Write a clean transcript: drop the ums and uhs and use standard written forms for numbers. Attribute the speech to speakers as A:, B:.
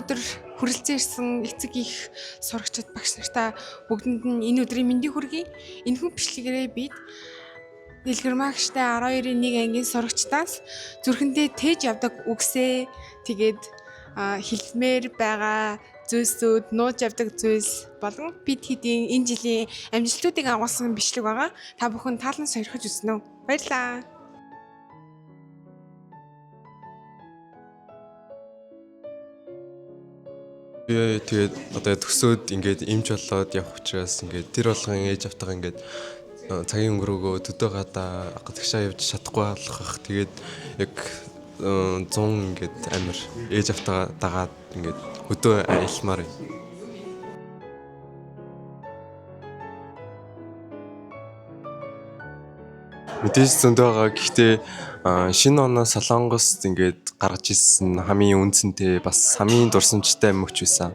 A: өнөөдөр хүрэлцэн ирсэн эцэг их сурагчид багш нартаа бүгдэнд нь энэ өдрийн мэндийг хүргэе. Энэхүү бичлэгээрээ бид Дэлгэрмаагштай 12-ийн 1 ангийн сурагчдаас зүрхэндээ тээж явдаг үгсээ тэгээд хэлмээр байгаа зүйлсүүд, нууж явдаг зүйлс болон бид хэдийн энэ жилийн амжилтуудыг агуулсан бичлэг байгаа. Та бүхэн таалан сойрхож үзнэ үү? Баярлалаа.
B: Тэгээд одоо төсөөд ингээд имж болоод явах учраас ингээд тэр болгон ээж автагаа ингээд цагийн өнгөрөөгөө төдөө гадаа гадагшаа явж чадахгүй болох. Тэгээд яг 100 ингээд амир ээж автагаа дагаад ингээд хөдөө аялмаар юм. Мэдээж зөндөө байгаа. Гэхдээ шинэ оноо Солонгост ингээд гаргаж ирсэн хамгийн үнцэнтэй бас хамгийн дурсамжтай мөч байсан.